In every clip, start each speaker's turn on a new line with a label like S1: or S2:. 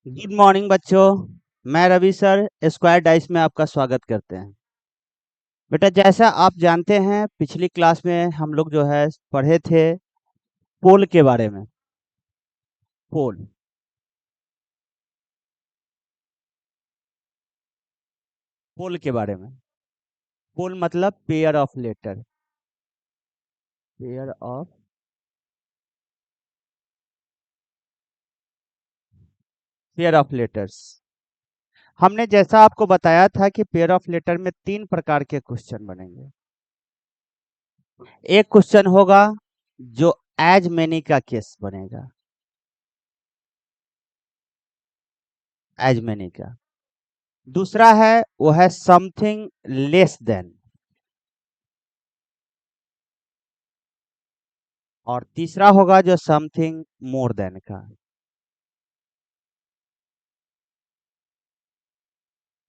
S1: Good morning बच्चों। मैं Ravi sir square dice में आपका स्वागत करते हैं। बेटा, जैसा आप जानते हैं पिछली क्लास में हम लोग जो है पढ़े थे पोल के बारे में। पोल पोल के बारे में। पोल मतलब pair of letter. Pair of pair of letters. हमने जैसा आपको बताया था कि पेयर ऑफ लेटर में 3 प्रकार के क्वेश्चन बनेंगे। एक क्वेश्चन होगा जो एज मेनी का केस बनेगा, एज मेनी का। दूसरा है वो है समथिंग लेस देन। और तीसरा होगा जो समथिंग मोर देन का।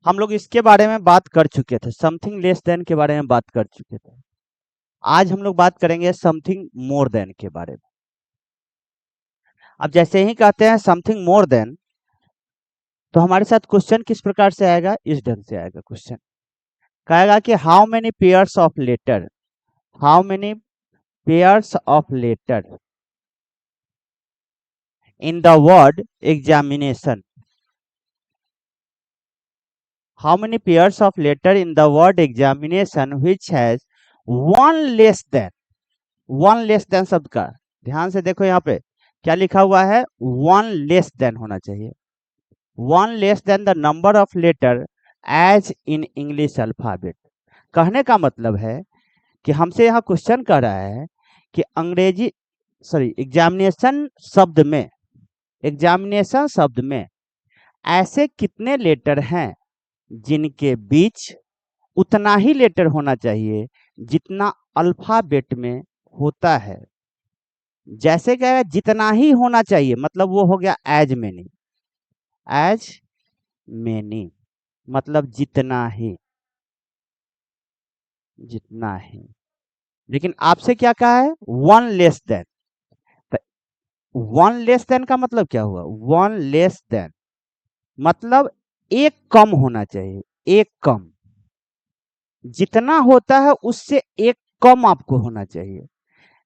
S1: हम लोग इसके बारे में बात कर चुके थे, समथिंग लेस देन के बारे में बात कर चुके थे। आज हम लोग बात करेंगे समथिंग मोर देन के बारे में। अब जैसे ही कहते हैं समथिंग मोर देन, तो हमारे साथ क्वेश्चन किस प्रकार से आएगा, इस ढंग से आएगा क्वेश्चन। कहेगा कि how many pairs of letter, how many pairs of letter in the word examination, how many pairs of letter in the word examination which has one less than, one less than शब्द का ध्यान से देखो, यहाँ पे क्या लिखा हुआ है, one less than होना चाहिए। one less than the number of letter as in English alphabet। कहने का मतलब है कि हमसे यहाँ क्वेश्चन कर रहा है कि अंग्रेजी एग्जामिनेशन शब्द में, एग्जामिनेशन शब्द में ऐसे कितने लेटर हैं जिनके बीच उतना ही लेटर होना चाहिए जितना अल्फाबेट में होता है। जैसे कहेगा जितना ही होना चाहिए, मतलब वो हो गया एज मेनी। एज मेनी मतलब जितना ही, जितना ही। लेकिन आपसे क्या कहा है, one less than. One less than का मतलब क्या हुआ, वन लेस देन मतलब एक कम होना चाहिए, एक कम। जितना होता है उससे एक कम आपको होना चाहिए।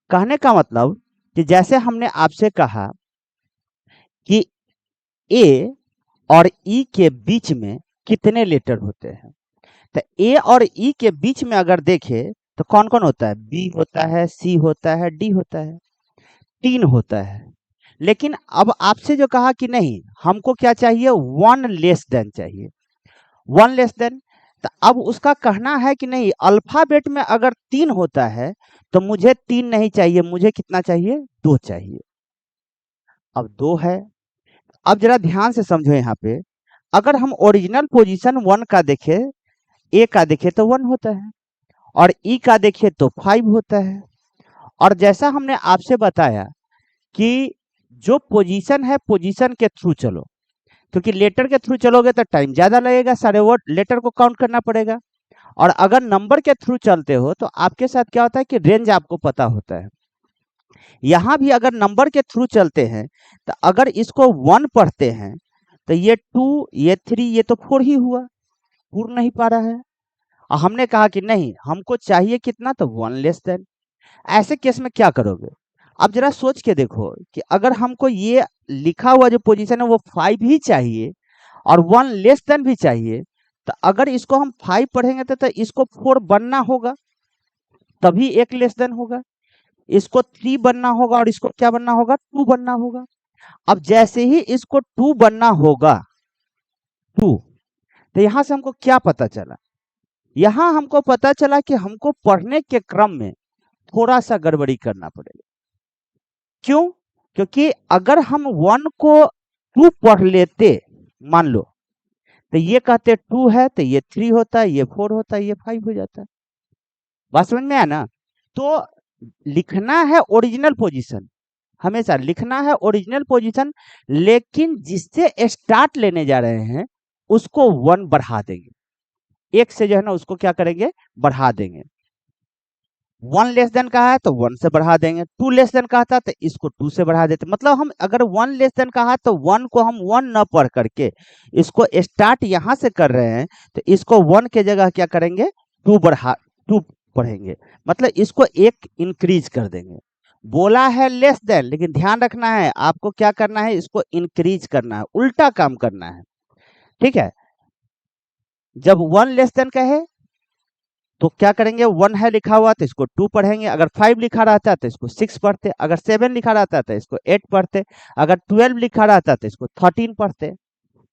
S1: कहने का मतलब कि जैसे हमने आपसे कहा कि ए और ई के बीच में कितने लेटर होते हैं, तो ए और ई के बीच में अगर देखें तो कौन कौन होता है, बी होता है, सी होता है, डी होता है, 3 होता है। लेकिन अब आपसे जो कहा कि नहीं हमको क्या चाहिए, वन लेस देन चाहिए, वन लेस देन। तो अब उसका कहना है कि नहीं अल्फाबेट में अगर 3 होता है तो मुझे 3 नहीं चाहिए, मुझे कितना चाहिए, 2 चाहिए। अब 2 है। अब जरा ध्यान से समझो यहाँ पे, अगर हम ओरिजिनल पोजीशन 1 का देखें, ए का देखें तो 1 होता है, और ई का देखें तो 5 होता है। और जैसा हमने आपसे बताया कि जो पोजीशन है पोजीशन के थ्रू चलो, क्योंकि लेटर के थ्रू चलोगे तो टाइम ज्यादा लगेगा, सारे वर्ड लेटर को काउंट करना पड़ेगा। और अगर नंबर के थ्रू चलते हो तो आपके साथ क्या होता है कि रेंज आपको पता होता है। यहाँ भी अगर नंबर के थ्रू चलते हैं तो अगर इसको 1 पढ़ते हैं तो ये 2, ये 3, ये तो 4 ही हुआ, पूर्ण नहीं पा रहा है। और हमने कहा कि नहीं हमको चाहिए कितना, तो 1 लेस देन। ऐसे केस में क्या करोगे, अब जरा सोच के देखो कि अगर हमको ये लिखा हुआ जो पोजीशन है वो 5 ही चाहिए और 1 लेस देन भी चाहिए, तो अगर इसको हम 5 पढ़ेंगे तो इसको 4 बनना होगा, तभी एक लेस देन होगा। इसको 3 बनना होगा और इसको क्या बनना होगा, 2 बनना होगा। अब जैसे ही इसको 2 बनना होगा, 2, तो यहां से हमको क्या पता चला, यहां हमको पता चला कि हमको पढ़ने के क्रम में थोड़ा सा गड़बड़ी करना पड़ेगा। क्यों, क्योंकि अगर हम 1 को 2 पढ़ लेते, मान लो, तो ये कहते 2 है तो ये 3 होता है, ये 4 होता है, ये 5 हो जाता है। बात समझ में आया ना। तो लिखना है ओरिजिनल पोजीशन, हमेशा लिखना है ओरिजिनल पोजीशन, लेकिन जिससे स्टार्ट लेने जा रहे हैं उसको 1 बढ़ा देंगे, एक से जो है ना उसको क्या करेंगे, बढ़ा देंगे। वन लेस देन कहा है तो वन से बढ़ा देंगे, टू लेस देन कहा था तो इसको टू से बढ़ा देते। मतलब हम अगर वन लेस देन कहा तो वन को हम वन न पढ़ करके इसको स्टार्ट यहाँ से कर रहे हैं, तो इसको वन के जगह क्या करेंगे, टू पढ़ेंगे। मतलब इसको एक इंक्रीज कर देंगे। बोला है लेस देन, लेकिन ध्यान रखना है आपको क्या करना है, इसको इंक्रीज करना है, उल्टा काम करना है। ठीक है, जब वन लेस देन कहे तो क्या करेंगे, वन है लिखा हुआ तो इसको टू पढ़ेंगे, अगर फाइव लिखा रहता है तो इसको सिक्स पढ़ते, अगर सेवन लिखा रहता है तो इसको एट पढ़ते, अगर 12 लिखा रहता है तो इसको 13 पढ़ते।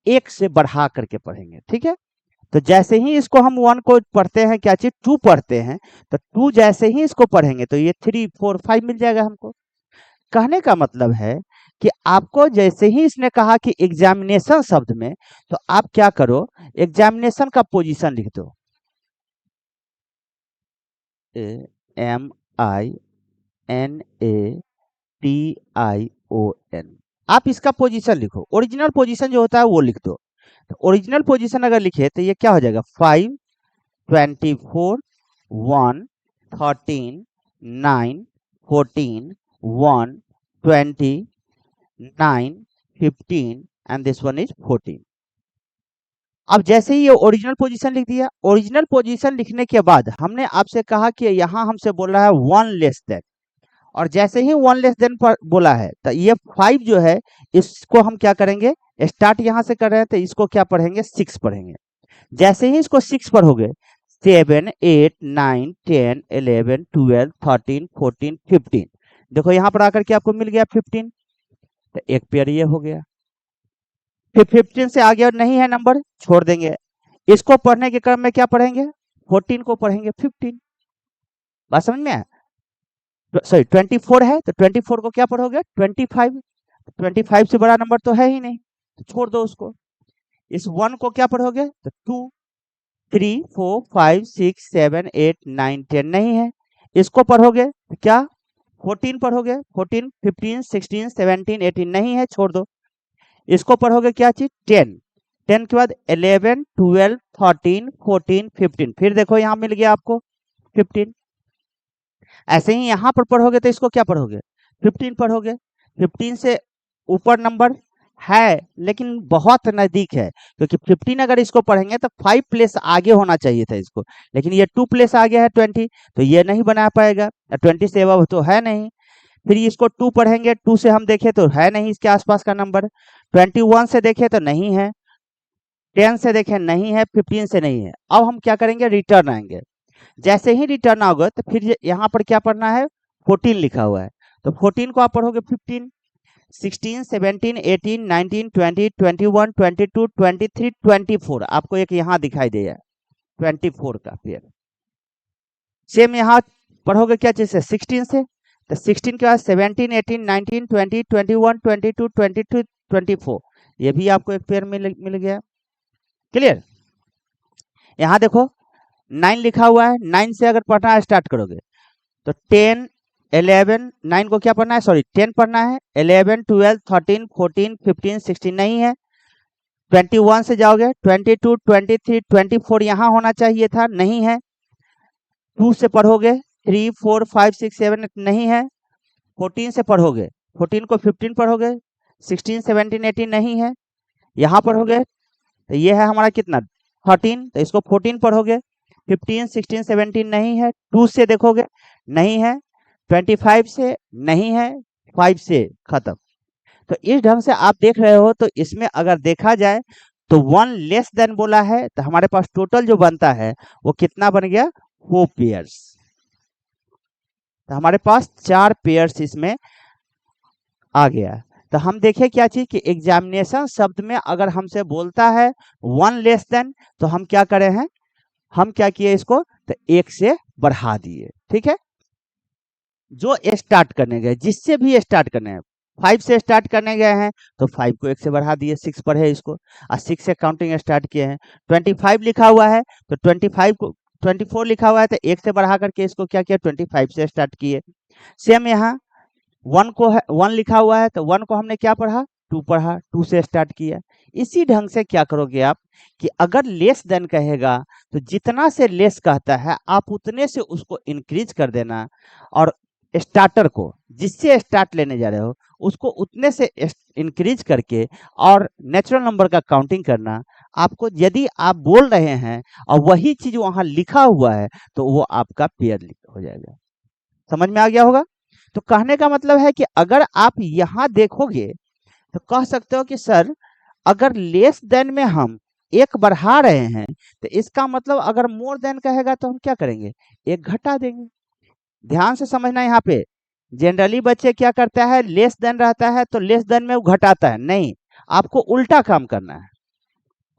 S1: एक से बढ़ा करके पढ़ेंगे। ठीक है, तो जैसे ही इसको हम वन को पढ़ते हैं क्या चीज, टू पढ़ते हैं, तो टू जैसे ही इसको पढ़ेंगे तो ये 3 4 5 मिल जाएगा हमको। कहने का मतलब है कि आपको जैसे ही इसने कहा कि एग्जामिनेशन शब्द में, तो आप क्या करो, एग्जामिनेशन का पोजीशन लिख दो, MINATION। आप इसका पोजीशन लिखो, ओरिजिनल पोजीशन जो होता है वो लिख दो। तो ओरिजिनल पोजीशन अगर लिखे तो ये क्या हो जाएगा, 5 24 1 13 9 14 1 20 9 15 एंड दिस वन इज 14। अब जैसे ही ये ओरिजिनल पोजीशन लिख दिया, ओरिजिनल पोजीशन लिखने के बाद हमने आपसे कहा कि यहाँ हमसे बोल रहा है वन लेस देन, और जैसे ही वन लेस देन पर बोला है तो ये 5 जो है इसको हम क्या करेंगे, स्टार्ट यहाँ से कर रहे हैं तो इसको क्या पढ़ेंगे, 6 पढ़ेंगे। जैसे ही इसको 6 पढ़ोगे, 7 8 9 10 11 12 13 14 15, देखो यहाँ पर आकर के आपको मिल गया 15, तो एक पेयर ये हो गया। फिर 15 से आगे और नहीं है नंबर, छोड़ देंगे। इसको पढ़ने के क्रम में क्या पढ़ेंगे, 14 को पढ़ेंगे 15। बात समझ में आया, सॉरी 24 है तो 24 को क्या पढ़ोगे, 25। 25 से बड़ा नंबर तो है ही नहीं, तो छोड़ दो उसको। इस वन को क्या पढ़ोगे, तो 2 3 4 5 6 7 8 9 10 नहीं है, इसको पढ़ोगे तो क्या, 14 पढ़ोगे, 14 15 16 17 18 नहीं है, छोड़ दो। इसको पढ़ोगे क्या चीज, 10। 10 के बाद 11 12 13 14 15, फिर देखो यहाँ मिल गया आपको 15। ऐसे ही यहाँ पर पढ़ोगे तो इसको क्या पढ़ोगे, 15 पढ़ोगे। 15 से ऊपर नंबर है लेकिन बहुत नजदीक है, क्योंकि 15 अगर इसको पढ़ेंगे तो 5 प्लेस आगे होना चाहिए था इसको, लेकिन ये 2 प्लेस आगे है 20, तो ये नहीं बना पाएगा, 20 से अब तो है नहीं। फिर इसको 2 पढ़ेंगे, 2 से हम देखें तो है नहीं इसके आसपास का नंबर, 21 से देखें तो नहीं है, 10 से देखें नहीं है, 15 से नहीं है। अब हम क्या करेंगे, रिटर्न आएंगे। जैसे ही रिटर्न आओगे तो फिर यहाँ पर क्या पढ़ना है, 14 लिखा हुआ है, तो 14 को आप पढ़ोगे 15 16 17 18 19 20 21 22 23 24, आपको एक यहाँ दिखाई देगा 24 का पेयर। सेम यहाँ पढ़ोगे क्या चीज से, 16 से, तो 16 के बाद 17 18 19 20 21 22 23 24, ये भी आपको एक पेयर मिल गया। क्लियर, यहाँ देखो 9 लिखा हुआ है, 9 से अगर पढ़ना स्टार्ट करोगे तो 10 11 9 को क्या पढ़ना है, सॉरी 10 पढ़ना है, 11 12 13 14 15 16 नहीं है। 21 से जाओगे 22 23 24 यहाँ होना चाहिए था, नहीं है। 2 से पढ़ोगे 3 4 5 6 7 नहीं है। 14 से पढ़ोगे, 14 को 15 पढ़ोगे, 16 17 18 नहीं है। यहाँ पढ़ोगे तो ये है हमारा कितना 13, तो इसको 14 पढ़ोगे, 15 16 17 नहीं है। 2 से देखोगे नहीं है, 25 से नहीं है, 5 से खत्म। तो इस ढंग से आप देख रहे हो, तो इसमें अगर देखा जाए तो वन लेस देन बोला है तो हमारे पास टोटल जो बनता है वो कितना बन गया, 4 पेयर्स। तो हमारे पास 4 पेयर्स इसमें आ गया। तो हम देखें क्या चीज कि एग्जामिनेशन शब्द में अगर हमसे बोलता है वन लेस देन, तो हम क्या करे हैं, हम क्या किए इसको, तो एक से बढ़ा दिए। ठीक है, जो स्टार्ट करने गए, जिससे भी स्टार्ट करने हैं, 5 से स्टार्ट करने गए हैं तो 5 को एक से बढ़ा दिए, 6 पर है इसको, और 6 से काउंटिंग स्टार्ट किए हैं। 25 लिखा हुआ है तो 25 को, 24 लिखा हुआ है तो एक से बढ़ा करके इसको क्या किया, 25 से स्टार्ट किए। सेम यहाँ 1 को है, 1 लिखा हुआ है तो 1 को हमने क्या पढ़ा, 2 पढ़ा, 2 से स्टार्ट किया। इसी ढंग से क्या करोगे आप कि अगर लेस देन कहेगा तो जितना से लेस कहता है आप उतने से उसको इंक्रीज कर देना, और स्टार्टर को जिससे स्टार्ट लेने जा रहे हो उसको उतने से इंक्रीज करके और नेचुरल नंबर का काउंटिंग करना। आपको यदि आप बोल रहे हैं और वही चीज वहां लिखा हुआ है तो वो आपका पेयर हो जाएगा। समझ में आ गया होगा? तो कहने का मतलब है कि अगर आप यहाँ देखोगे तो कह सकते हो कि सर अगर लेस देन में हम एक बढ़ा रहे हैं तो इसका मतलब अगर मोर देन कहेगा तो हम क्या करेंगे, एक घटा देंगे। ध्यान से समझना यहाँ पे, जनरली बच्चे क्या करता है, लेस देन रहता है तो लेस देन में वो घटाता है, नहीं, आपको उल्टा काम करना है।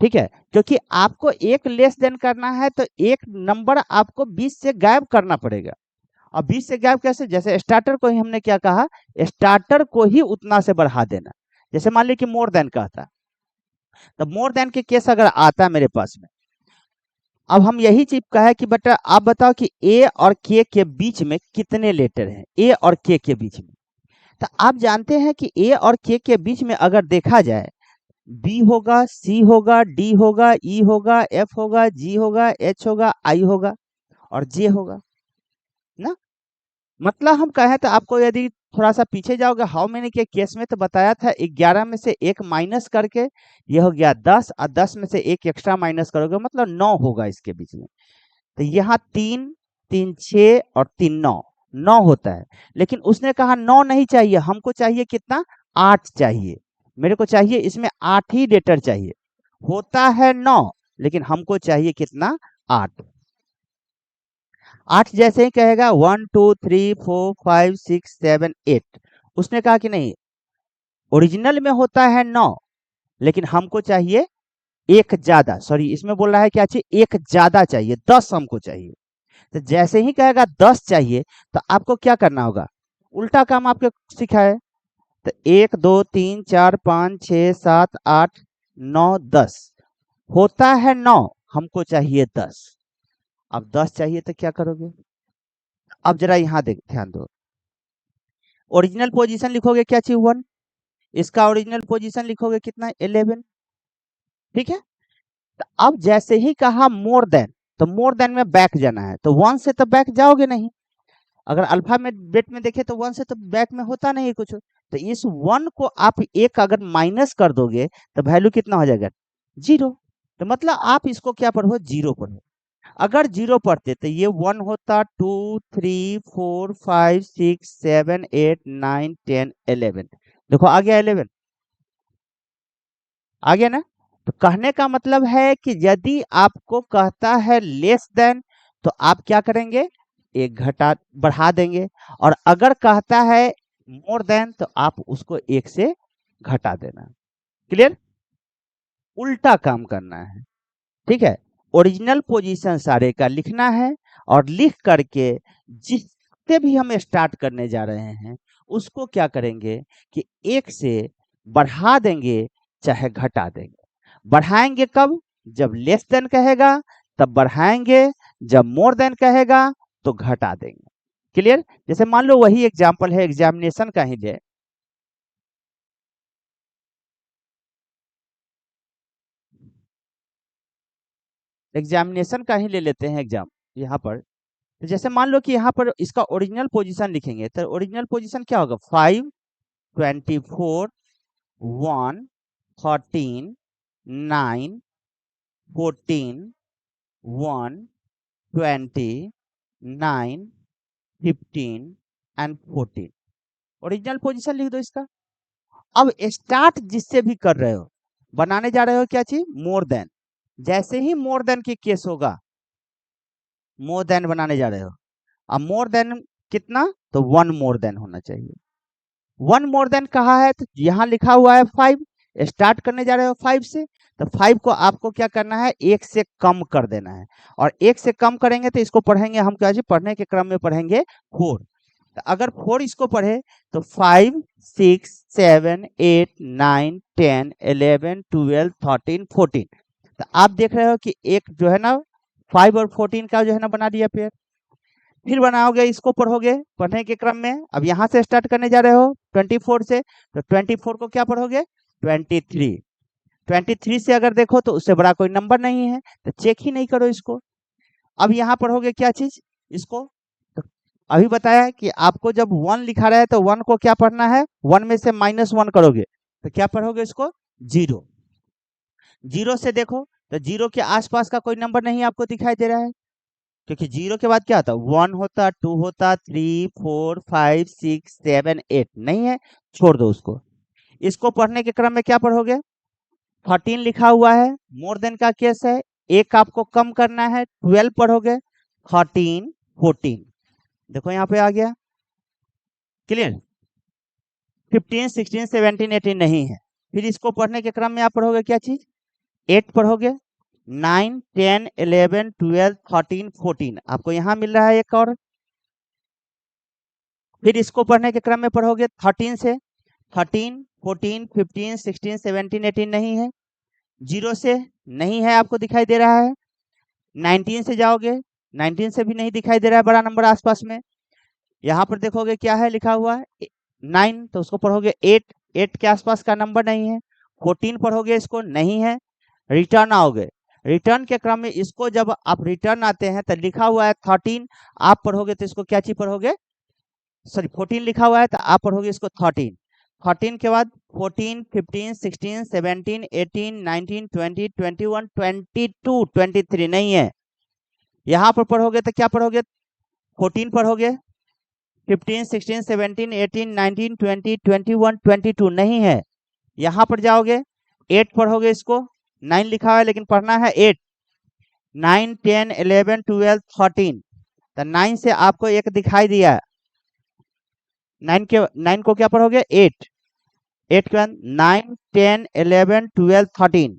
S1: ठीक है, क्योंकि आपको एक लेस देन करना है तो एक नंबर आपको 20 से गायब करना पड़ेगा। अब 20 से गायब कैसे, जैसे स्टार्टर को ही हमने क्या कहा, स्टार्टर को ही उतना से बढ़ा देना। जैसे मान ली कि मोर देन कहता, तो मोर देन के केस अगर आता है मेरे पास में, अब हम यही चीज कहा कि बेटा आप बताओ कि ए और के बीच में कितने लेटर हैं, ए और के बीच में। तो आप जानते हैं कि ए और के बीच में अगर देखा जाए, बी होगा, सी होगा, डी होगा, ई होगा, एफ होगा, जी होगा, एच होगा, आई होगा और जे होगा ना। मतलब हम कहें तो आपको यदि थोड़ा सा पीछे जाओगे हाउ मेनी के केस में तो बताया था 11 में से एक माइनस करके ये हो गया 10, और 10 में से एक एक्स्ट्रा माइनस करोगे मतलब 9 होगा इसके बीच में। तो यहाँ 3 3 6 और 3 9 9 होता है, लेकिन उसने कहा 9 नहीं चाहिए, हमको चाहिए कितना, 8 चाहिए। मेरे को चाहिए इसमें 8 ही लेटर चाहिए, होता है 9 लेकिन हमको चाहिए कितना, 8। 8 जैसे ही कहेगा 1 2 3 4 5 6 7 8, उसने कहा कि नहीं, ओरिजिनल में होता है 9 लेकिन हमको चाहिए एक ज्यादा, सॉरी इसमें बोल रहा है क्या चाहिए, एक ज्यादा चाहिए, 10 हमको चाहिए। तो जैसे ही कहेगा 10 चाहिए तो आपको क्या करना होगा, उल्टा काम आपको सिखाए। तो 1 2 3 4 5 6 7 8 9 10, होता है 9, हमको चाहिए 10। अब 10 चाहिए तो क्या करोगे, अब जरा यहाँ देख ध्यान दो, ओरिजिनल पोजीशन लिखोगे क्या चाहिए, 1, इसका ओरिजिनल पोजीशन लिखोगे कितना, 11। ठीक है, तो अब जैसे ही कहा मोर देन, तो मोर देन में बैक जाना है, तो 1 से तो बैक जाओगे नहीं। अगर अल्फा में बेट में देखे तो 1 से तो बैक में होता नहीं कुछ, तो इस 1 को आप एक अगर माइनस कर दोगे तो वैल्यू कितना हो जाएगा, 0। तो मतलब आप इसको क्या पढ़ो, 0 पढ़ो। अगर 0 पढ़ते तो ये 1 होता, 2 3 4 5 6 7 8 9 10 11, देखो आ गया 11, आ गया ना। तो कहने का मतलब है कि यदि आपको कहता है लेस देन तो आप क्या करेंगे, एक घटा बढ़ा देंगे, और अगर कहता है मोर देन तो आप उसको एक से घटा देना। क्लियर, उल्टा काम करना है। ठीक है, ओरिजिनल पोजीशन सारे का लिखना है, और लिख करके जिससे भी हम स्टार्ट करने जा रहे हैं उसको क्या करेंगे कि एक से बढ़ा देंगे चाहे घटा देंगे। बढ़ाएंगे कब, जब लेस देन कहेगा तब बढ़ाएंगे, जब मोर देन कहेगा तो घटा देंगे। क्लियर, जैसे मान लो वही एग्जाम्पल है, एग्जामिनेशन का ही ले, एग्जामिनेशन का ही ले लेते हैं एग्जाम यहाँ पर। तो जैसे मान लो कि यहाँ पर इसका ओरिजिनल पोजीशन लिखेंगे तो ओरिजिनल पोजीशन क्या होगा, 5 24 1 13 9 14 1 20 9 15 एंड 14, ओरिजिनल पोजीशन लिख दो इसका। अब स्टार्ट जिससे भी कर रहे हो, बनाने जा रहे हो क्या चीज, मोर देन। जैसे ही मोर देन की केस होगा, मोर देन बनाने जा रहे हो, अब मोर देन कितना, तो 1 मोर देन होना चाहिए। 1 मोर देन कहा है तो यहाँ लिखा हुआ है 5, स्टार्ट करने जा रहे हो 5 से, तो 5 को आपको क्या करना है, एक से कम कर देना है, और एक से कम करेंगे तो इसको पढ़ेंगे हम क्या जी, पढ़ने के क्रम में पढ़ेंगे 4। तो अगर 4 इसको पढ़े तो 5 6 7 8 9 10 11 12 13 14, तो आप देख रहे हो कि एक जो है ना 5 और 14 का जो है ना बना दिया पेयर। फिर बनाओगे, इसको पढ़ोगे पढ़ने के क्रम में, अब यहाँ से स्टार्ट करने जा रहे हो 24 से, तो 24 को क्या पढ़ोगे, 23। 23 से अगर देखो तो उससे बड़ा कोई नंबर नहीं है, तो चेक ही नहीं करो इसको। अब यहाँ पढ़ोगे क्या चीज इसको, तो अभी बताया कि आपको जब 1 लिखा रहा है तो 1 को क्या पढ़ना है, 1 में से -1 करोगे तो क्या पढ़ोगे इसको, 0। 0 से देखो तो 0 के आसपास का कोई नंबर नहीं आपको दिखाई दे रहा है, क्योंकि 0 के बाद क्या होता है, 1 होता, 2 होता, 3 4 5 6 7 8 नहीं है, छोड़ दो उसको। इसको पढ़ने के क्रम में क्या पढ़ोगे, 13 लिखा हुआ है, मोर देन का केस है, एक आपको कम करना है, 12 पढ़ोगे, 13 14 देखो यहाँ पे आ गया, क्लियर। 15 16 17 18 नहीं है, फिर इसको पढ़ने के क्रम में आप पढ़ोगे क्या चीज, 8 पढ़ोगे, 9 10 11 12 13 14 आपको यहाँ मिल रहा है एक और। फिर इसको पढ़ने के क्रम में पढ़ोगे 13 से, 13 14 15 16 17 18 नहीं है, 0 से नहीं है आपको दिखाई दे रहा है, 19 से जाओगे, 19 से भी नहीं दिखाई दे रहा है बड़ा नंबर आसपास में। यहाँ पर देखोगे क्या है लिखा हुआ है 9, तो उसको पढ़ोगे 8, 8 के आसपास का नंबर नहीं है, 14 पढ़ोगे इसको नहीं है, रिटर्न आओगे, रिटर्न के क्रम में इसको जब आप रिटर्न आते हैं तो लिखा हुआ है 13, आप पढ़ोगे तो इसको क्या चीज पढ़ोगे, सॉरी 14 लिखा हुआ है तो आप पढ़ोगे इसको 13। 13 के बाद 14 15 16 17 18 19 20 21 22 23 नहीं है, यहाँ पर पढ़ोगे तो क्या पढ़ोगे, 14 पढ़ोगे, 15 16 17 18 19 20 21 22 नहीं है, यहाँ पर जाओगे 8 पढ़ोगे इसको, 9 लिखा हुआ है लेकिन पढ़ना है 8, 9 10 11 12 13 तो 9 से आपको एक दिखाई दिया, 9 को क्या पढ़ोगे 8, 8 के बाद 9 10 11 12 13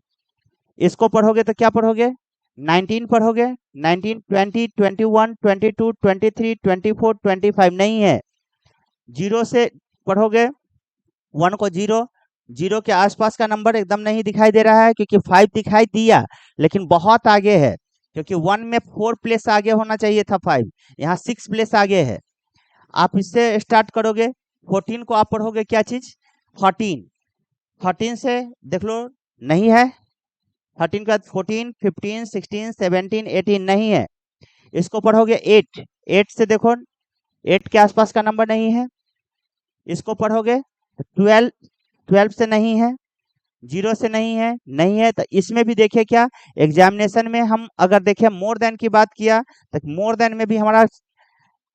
S1: इसको पढ़ोगे तो क्या पढ़ोगे, 19 पढ़ोगे, 19 20 21 22 23 24 25 नहीं है, 0 से पढ़ोगे 1 को 0, 0 के आसपास का नंबर एकदम नहीं दिखाई दे रहा है, क्योंकि 5 दिखाई दिया लेकिन बहुत आगे है, क्योंकि 1 में 4 प्लेस आगे होना चाहिए था, 5 यहाँ 6 प्लेस आगे है। आप इससे स्टार्ट करोगे, 14 को आप पढ़ोगे क्या चीज, 13, 13 से देख लो नहीं है, 13 का 14 15 16 17 18 नहीं है, इसको पढ़ोगे 8, 8 से देखो 8 के आसपास का नंबर नहीं है, इसको पढ़ोगे 12, 12 से नहीं है, 0 से नहीं है, नहीं है तो इसमें भी देखिए क्या एग्जामिनेशन में हम अगर देखें मोर देन की बात किया तो मोर देन में भी हमारा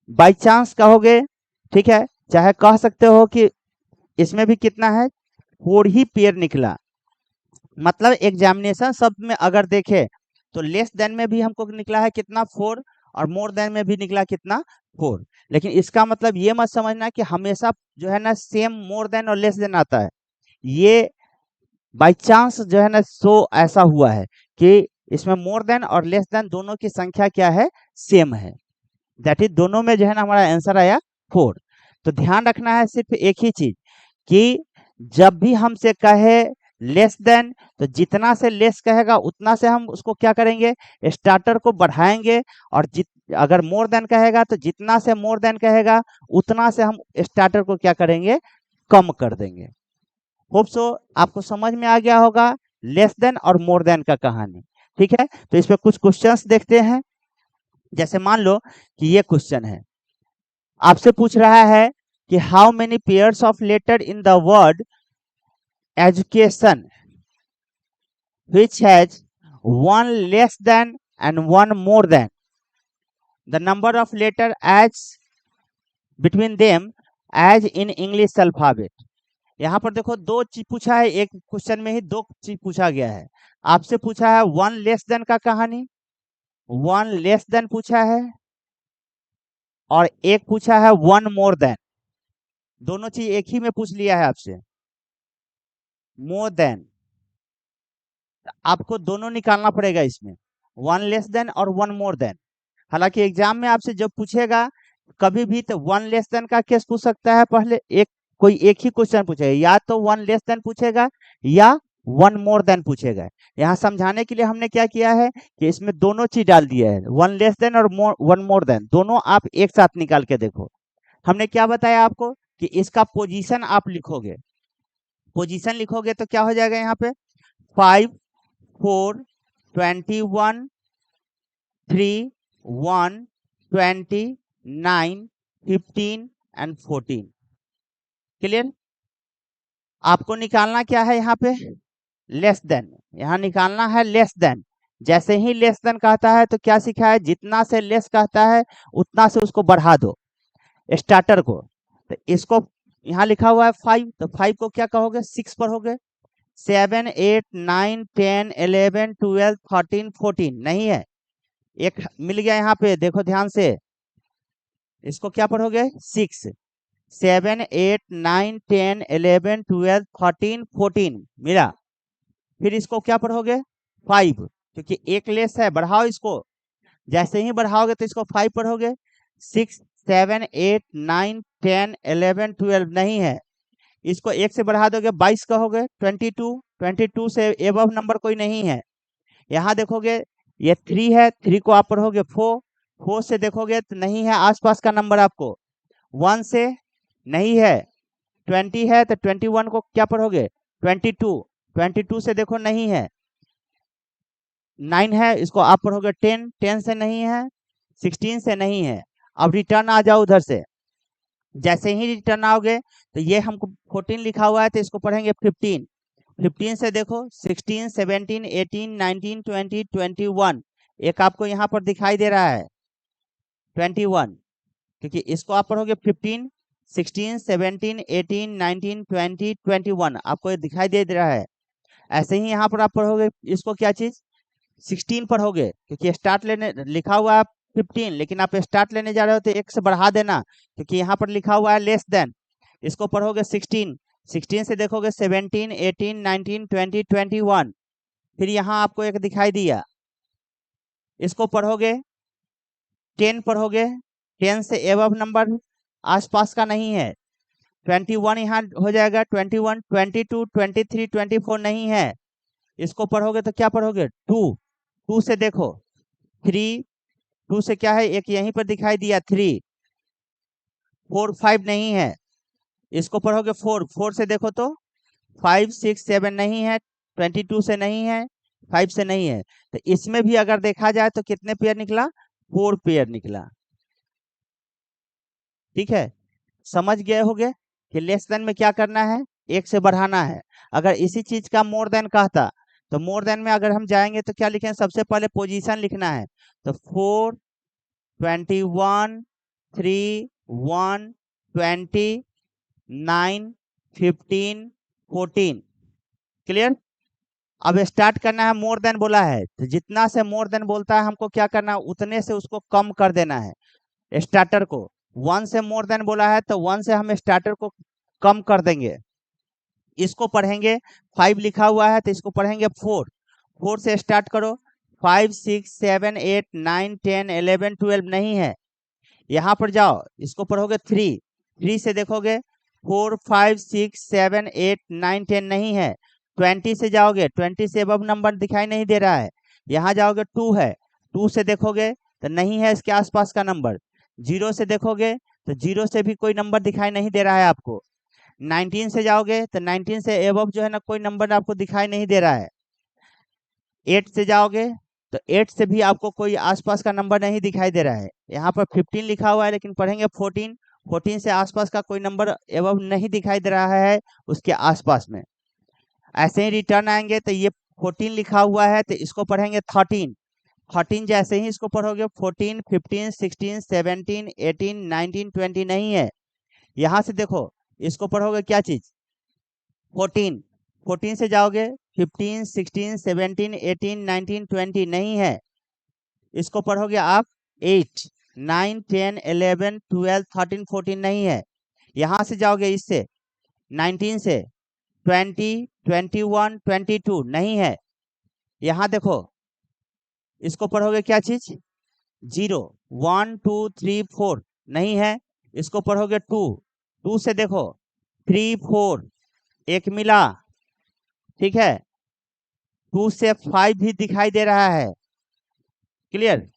S1: बाय चांस कहोगे, ठीक है, चाहे कह सकते हो कि इसमें भी कितना है 4 ही पेयर निकला, मतलब एग्जामिनेशन शब्द में अगर देखे तो लेस देन में भी हमको निकला है कितना 4 और मोर देन में भी निकला कितना 4, लेकिन इसका मतलब ये मत समझना कि हमेशा जो है ना सेम मोर देन और लेस देन आता है, ये बाय चांस जो है ना सो ऐसा हुआ है कि इसमें मोर देन और लेस देन दोनों की संख्या क्या है, सेम है, दैट इज दोनों में जो है ना हमारा आंसर आया 4। तो ध्यान रखना है सिर्फ एक ही चीज कि जब भी हमसे कहे लेस देन तो जितना से लेस कहेगा उतना से हम उसको क्या करेंगे, स्टार्टर को बढ़ाएंगे, और अगर मोर देन कहेगा तो जितना से मोर देन कहेगा उतना से हम स्टार्टर को क्या करेंगे, कम कर देंगे। होप सो आपको समझ में आ गया होगा लेस देन और मोर देन का कहानी, ठीक है। तो इस पे कुछ क्वेश्चंस देखते हैं, जैसे मान लो कि ये क्वेश्चन है, आपसे पूछ रहा है कि how many pairs of letter in the word education which has one less than and one more than, the number of letter as between them as in English alphabet। यहाँ पर देखो दो चीज पूछा है, एक क्वेश्चन में ही दो चीज पूछा गया है, आपसे पूछा है वन लेस देन का कहानी, वन लेस देन पूछा है, और एक पूछा है वन मोर देन, दोनों चीज एक ही में पूछ लिया है आपसे, मोर देन आपको दोनों निकालना पड़ेगा इसमें, वन लेस देन और वन मोर देन। हालांकि एग्जाम में आपसे जब पूछेगा कभी भी तो वन लेस देन का केस पूछ सकता है, पहले कोई एक ही क्वेश्चन पूछेगा, या तो वन लेस देन पूछेगा या वन मोर देन पूछेगा। यहाँ समझाने के लिए हमने क्या किया है कि इसमें दोनों चीज डाल दिया है, वन लेस देन और वन मोर देन दोनों आप एक साथ निकाल के देखो। हमने क्या बताया आपको कि इसका पोजीशन आप लिखोगे, पोजीशन लिखोगे तो क्या हो जाएगा यहाँ पे 5 4 21 3 1 20 9 15 एंड 14। क्लियर। आपको निकालना क्या है यहाँ पे लेस देन, यहाँ निकालना है लेस देन। जैसे ही लेस देन कहता है तो क्या सीखा है, जितना से लेस कहता है उतना से उसको बढ़ा दो स्टार्टर को। तो इसको यहाँ लिखा हुआ है 5, तो 5 को क्या कहोगे 6 पढ़ोगे। 7 8 9 10 11 12 13 14 नहीं है, एक मिल गया यहाँ पे, देखो ध्यान से, इसको क्या पढ़ोगे 6। 7 8 9 10 11 12 13 14 मिला। फिर इसको क्या पढ़ोगे 5, क्योंकि एक लेस है, बढ़ाओ इसको। जैसे ही बढ़ाओगे तो इसको 5 पढ़ोगे। 6 7 8 9 10 11 12 नहीं है, इसको एक से बढ़ा दोगे 22 कहोगे। 22 22 से एबव नंबर कोई नहीं है। यहाँ देखोगे ये 3 है, 3 को आप पढ़ोगे 4। 4 से देखोगे तो नहीं है आसपास का नंबर आपको। 1 से नहीं है। 20 है तो 21 को क्या पढ़ोगे 22। 22 से देखो नहीं है। 9 है, इसको आप पढ़ोगे 10। 10 से नहीं है। 16 से नहीं है। अब रिटर्न आ जाओ उधर से। जैसे ही रिटर्न आओगे तो ये हमको 14 लिखा हुआ है तो इसको पढ़ेंगे 15। 15 से देखो 16 17 18 19 20 21, एक आपको यहाँ पर दिखाई दे रहा है 21, क्योंकि इसको आप पढ़ोगे 15 16 17 18 19 20 21 आपको ये दिखाई दे रहा है। ऐसे ही यहाँ पर आप पढ़ोगे इसको क्या चीज 16 पढ़ोगे, क्योंकि स्टार्ट लेने लिखा हुआ है 15, लेकिन आप स्टार्ट लेने जा रहे हो तो एक से बढ़ा देना, क्योंकि यहाँ पर लिखा हुआ है लेस देन। इसको पढ़ोगे 16। 16 से देखोगे 17 18 19 20 21, फिर यहाँ आपको एक दिखाई दिया, इसको पढ़ोगे 10 पढ़ोगे। 10 से एबव नंबर आसपास का नहीं है। 21 यहाँ हो जाएगा 21 22 23 24 नहीं है, इसको पढ़ोगे तो क्या पढ़ोगे 2। 2 से देखो 3। 2 से क्या है एक यहीं पर दिखाई दिया 3। 4 5 नहीं है, इसको पढ़ोगे 4। 4 से देखो तो 5 6 7 नहीं है। 22 से नहीं है। 5 से नहीं है। तो इसमें भी अगर देखा जाए तो कितने पेयर निकला 4 पेयर निकला। ठीक है, समझ गए होगे कि लेस देन में क्या करना है, एक से बढ़ाना है। अगर इसी चीज का मोर देन कहता तो मोर देन में अगर हम जाएंगे तो क्या लिखें, सबसे पहले पोजीशन लिखना है। तो 4 21 3 1 20 9 15 14। क्लियर। अब स्टार्ट करना है, मोर देन बोला है तो जितना से मोर देन बोलता है हमको क्या करना है, उतने से उसको कम कर देना है स्टार्टर को। 1 से मोर देन बोला है तो 1 से हम स्टार्टर को कम कर देंगे। इसको पढ़ेंगे 5 लिखा हुआ है तो इसको पढ़ेंगे 4। 4 से स्टार्ट करो। 5 6 7 8 9 10 11 12 नहीं है, यहाँ पर जाओ, इसको पढ़ोगे 3। 3 से देखोगे 4 5 6 7 8 9 10 नहीं है। 20 से जाओगे, 20 से अब नंबर दिखाई नहीं दे रहा है, यहाँ जाओगे 2 है। 2 से देखोगे तो नहीं है इसके आसपास का नंबर। 0 से देखोगे तो 0 से भी कोई नंबर दिखाई नहीं दे रहा है आपको। 19 से जाओगे तो 19 से एबव जो है ना कोई नंबर आपको दिखाई नहीं दे रहा है। 8 से जाओगे तो 8 से भी आपको कोई आसपास का नंबर नहीं दिखाई दे रहा है। यहाँ पर 15 लिखा हुआ है लेकिन पढ़ेंगे 14। 14 से आसपास का कोई नंबर एबव नहीं दिखाई दे रहा है उसके आसपास में। ऐसे ही रिटर्न आएंगे तो ये 14 लिखा हुआ है तो इसको पढ़ेंगे 13। 13 जैसे ही इसको पढ़ोगे 14 15 16 17 18 19 20 नहीं है, यहाँ से देखो इसको पढ़ोगे क्या चीज 14। 14 से जाओगे 15 16 17 18 19 20 नहीं है, इसको पढ़ोगे आप 8 9 10 11 12 13 14 नहीं है, यहाँ से जाओगे इससे 19 से 20 21 22 नहीं है, यहाँ देखो इसको पढ़ोगे क्या चीज 0 1 2 3 4 नहीं है, इसको पढ़ोगे 2। 2 से देखो 3 4 एक मिला। ठीक है, 2 से 5 भी दिखाई दे रहा है। क्लियर।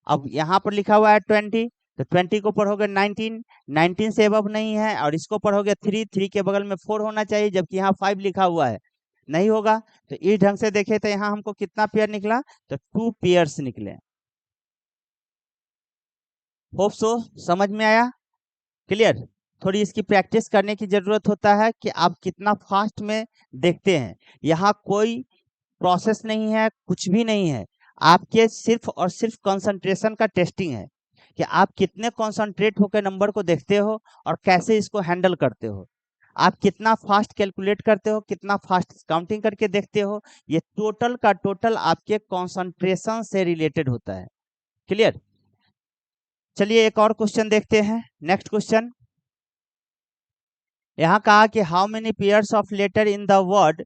S1: अब यहाँ पर लिखा हुआ है 20 तो 20 को पढ़ोगे 19, 19 से अबव नहीं है, और इसको पढ़ोगे 3, 3 के बगल में 4 होना चाहिए, जबकि यहाँ 5 लिखा हुआ है, नहीं होगा। तो इस ढंग से देखे तो यहाँ हमको कितना पेयर निकला, तो 2 पेयर्स निकले। होप सो समझ में आया, क्लियर। थोड़ी इसकी प्रैक्टिस करने की जरूरत होता है कि आप कितना फास्ट में देखते हैं। यहाँ कोई प्रोसेस नहीं है, कुछ भी नहीं है, आपके सिर्फ और सिर्फ कंसंट्रेशन का टेस्टिंग है कि आप कितने कंसंट्रेट होकर नंबर को देखते हो और कैसे इसको हैंडल करते हो। आप कितना फास्ट कैलकुलेट करते हो, कितना फास्ट काउंटिंग करके देखते हो, ये टोटल का टोटल आपके कंसंट्रेशन से रिलेटेड होता है, क्लियर। चलिए एक और क्वेश्चन देखते हैं, नेक्स्ट क्वेश्चन। यहाँ कहा कि how many pairs of letter in the word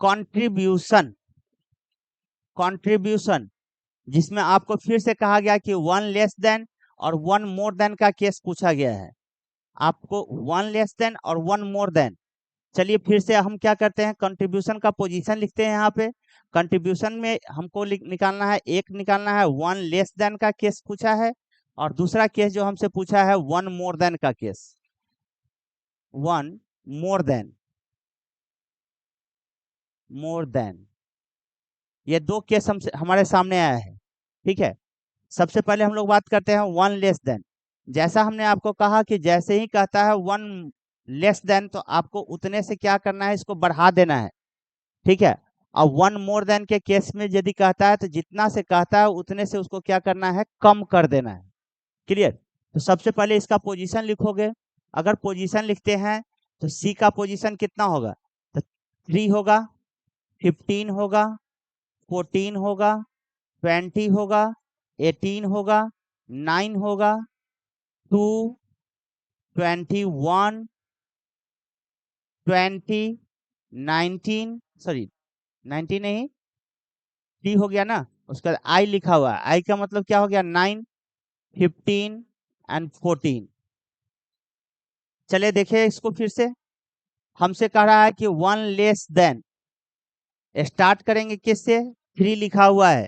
S1: contribution, contribution, जिसमें आपको फिर से कहा गया कि 1 लेस देन और 1 मोर देन का केस पूछा गया है, आपको 1 लेस देन और 1 मोर देन। चलिए फिर से हम क्या करते हैं, कंट्रीब्यूशन का पोजीशन लिखते हैं। यहाँ पे कंट्रीब्यूशन में हमको निकालना है, एक निकालना है 1 लेस देन का केस पूछा है, और दूसरा केस जो हमसे पूछा है 1 मोर देन का केस, 1 मोर देन, मोर देन, ये दो केस हमारे सामने आया है, ठीक है। सबसे पहले हम लोग बात करते हैं 1 लेस देन। जैसा हमने आपको कहा कि जैसे ही कहता है 1 लेस देन, तो आपको उतने से क्या करना है, इसको बढ़ा देना है, ठीक है। और 1 मोर देन के केस में यदि कहता है तो जितना से कहता है उतने से उसको क्या करना है, कम कर देना है, क्लियर। तो सबसे पहले इसका पोजीशन लिखोगे। अगर पोजीशन लिखते हैं तो सी का पोजीशन कितना होगा, तो 3 होगा, 15 होगा, 14 होगा, 20 होगा, 18 होगा, 9 होगा, 2, 21, 20, 19, सॉरी 19 नहीं, 3 हो गया ना, उसका आई लिखा हुआ है, आई का मतलब क्या हो गया, 9, 15 एंड 14। चले देखिए इसको फिर से, हमसे कह रहा है कि 1 लेस देन, स्टार्ट करेंगे किससे, 3 लिखा हुआ है,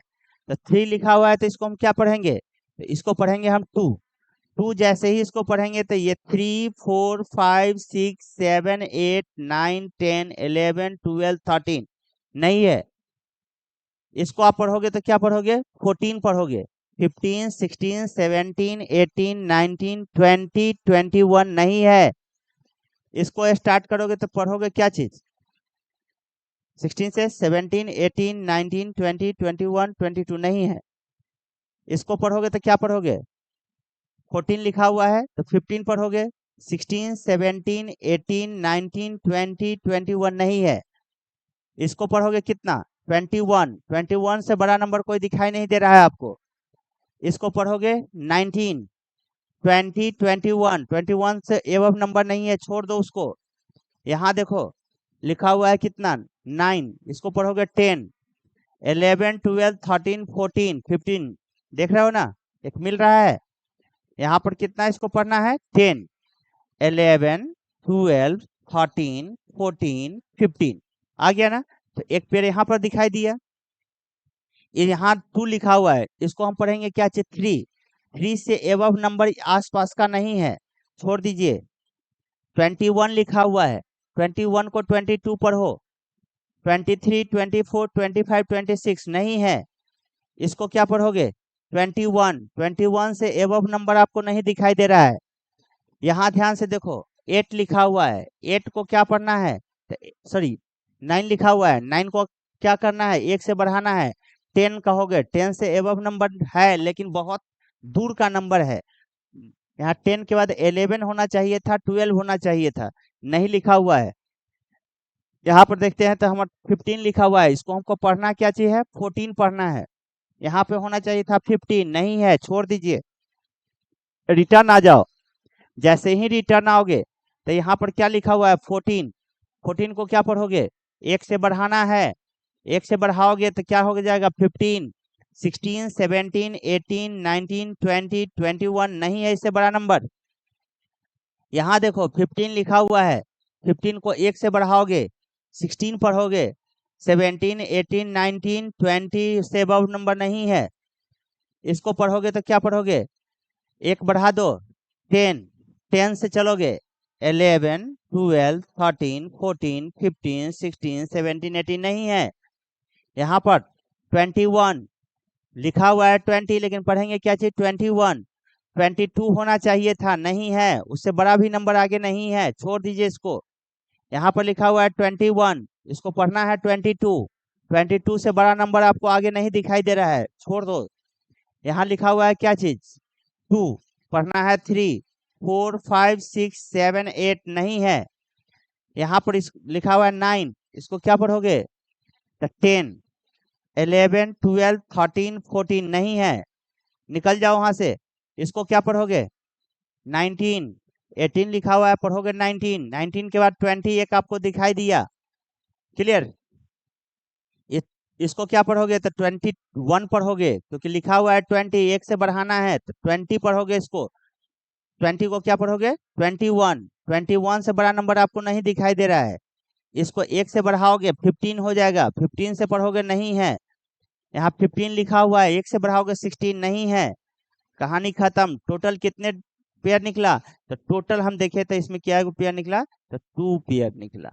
S1: तो 3 लिखा हुआ है तो इसको हम क्या पढ़ेंगे, तो इसको पढ़ेंगे हम 2। 2 जैसे ही इसको पढ़ेंगे तो ये 3, 4, 5, 6, 7, 8, 9, 10, 11, 12, 13 नहीं है। इसको आप पढ़ोगे तो क्या पढ़ोगे, 14 पढ़ोगे, 15, 16, 17, 18, 19, 20, 21 नहीं है। इसको स्टार्ट करोगे तो पढ़ोगे क्या चीज, 16 से 17, 18, 19, 20, 21, 22 नहीं है। इसको पढ़ोगे तो क्या पढ़ोगे, 14 लिखा हुआ है तो 15 पढ़ोगे, 16, 17, 18, 19, 20, 21 नहीं है। इसको पढ़ोगे कितना, 21, 21 से बड़ा नंबर कोई दिखाई नहीं दे रहा है आपको। इसको पढ़ोगे 19, 20, 21, 21 से एवं नंबर नहीं है, छोड़ दो उसको। यहाँ देखो लिखा हुआ है कितना, 9, इसको पढ़ोगे 10, 11, 12, 13, 14, 15 देख रहे हो ना, एक मिल रहा है। यहाँ पर कितना इसको पढ़ना है, 10, 11, 12, 13, 14, 15 आ गया ना। तो एक पेड़ यहाँ पर दिखाई दिया, ये यहाँ 2 लिखा हुआ है, इसको हम पढ़ेंगे क्या चीज, 3। 3 से एवं नंबर आसपास का नहीं है, छोड़ दीजिए। 21 लिखा हुआ है, 21 को 22 पढ़ो, 23, 24, 25, 26 नहीं है। इसको क्या पढ़ोगे, 21, 21 से एवं नंबर आपको नहीं दिखाई दे रहा है। यहाँ ध्यान से देखो 8 लिखा हुआ है, 8 को क्या पढ़ना है, सॉरी 9 लिखा हुआ है, 9 को क्या करना है, 1 से बढ़ाना है। 10 कहोगे, 10 से एवं नंबर है लेकिन बहुत दूर का नंबर है। यहाँ 10 के बाद 11 होना चाहिए था, 12 होना चाहिए था, नहीं लिखा हुआ है। यहाँ पर देखते हैं तो हमारा 15 लिखा हुआ है, इसको हमको पढ़ना क्या चाहिए, 14 पढ़ना है। यहाँ पे होना चाहिए था 15, नहीं है, छोड़ दीजिए, रिटर्न आ जाओ। जैसे ही रिटर्न आओगे तो यहाँ पर क्या लिखा हुआ है, 14। 14 को क्या पढ़ोगे, 1 से बढ़ाना है, 1 से बढ़ाओगे तो क्या हो जाएगा, 15, 16, 17, 18, 19, 20, 21 नहीं है इससे बड़ा नंबर। यहाँ देखो 15 लिखा हुआ है, 15 को 1 से बढ़ाओगे, 16 पढ़ोगे, 17, 18, 19, 20 से अब नंबर नहीं है। इसको पढ़ोगे तो क्या पढ़ोगे, एक बढ़ा दो 10, 10 से चलोगे 11, 12, 13, 14, 15, 16, 17, 18 नहीं है। यहाँ पर 21 लिखा हुआ है 20, लेकिन पढ़ेंगे क्या चीज 21, 22 होना चाहिए था, नहीं है, उससे बड़ा भी नंबर आगे नहीं है, छोड़ दीजिए इसको। यहाँ पर लिखा हुआ है 21, इसको पढ़ना है 22, 22 से बड़ा नंबर आपको आगे नहीं दिखाई दे रहा है, छोड़ दो। यहाँ लिखा हुआ है क्या चीज 2, पढ़ना है 3, 4, 5, 6, 7, 8 नहीं है। यहाँ पर लिखा हुआ है 9, इसको क्या पढ़ोगे 10, 11, 12, 13, 14 नहीं है, निकल जाओ वहां से। इसको क्या पढ़ोगे 19, 18 लिखा हुआ है, पढ़ोगे 19, 19 के बाद 20 एक आपको दिखाई दिया, क्लियर। इसको क्या पढ़ोगे तो 21 पढ़ोगे, क्योंकि लिखा हुआ है 20, एक से बढ़ाना है तो 20 पढ़ोगे। इसको 20 को क्या पढ़ोगे 21, 21 से बड़ा नंबर आपको नहीं दिखाई दे रहा है, इसको एक से बढ़ाओगे 15 हो जाएगा, 15 से पढ़ोगे नहीं है। यहाँ 15 लिखा हुआ है, एक से बढ़ाओगे 16 नहीं है, कहानी खत्म। टोटल कितने पेयर निकला, तो टोटल हम देखे तो इसमें क्या पेयर निकला, तो 2 पेयर निकला।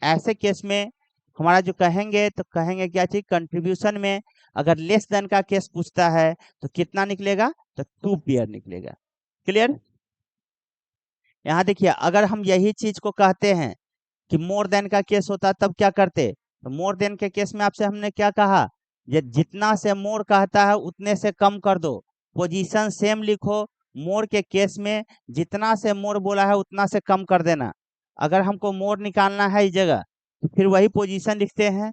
S1: ऐसे केस में हमारा जो कहेंगे तो कहेंगे क्या चीज कंट्रीब्यूशन में अगर लेस देन का केस पूछता है तो कितना निकलेगा, तो 2 पेयर निकलेगा, क्लियर। यहाँ देखिए अगर हम यही चीज को कहते हैं कि मोर देन का केस होता तब क्या करते, तो मोर देन के केस में आपसे हमने क्या कहा, ये जितना से मोर कहता है उतने से कम कर दो, पोजीशन सेम लिखो। मोर के केस में जितना से मोर बोला है उतना से कम कर देना। अगर हमको मोर निकालना है इस जगह तो फिर वही पोजीशन लिखते हैं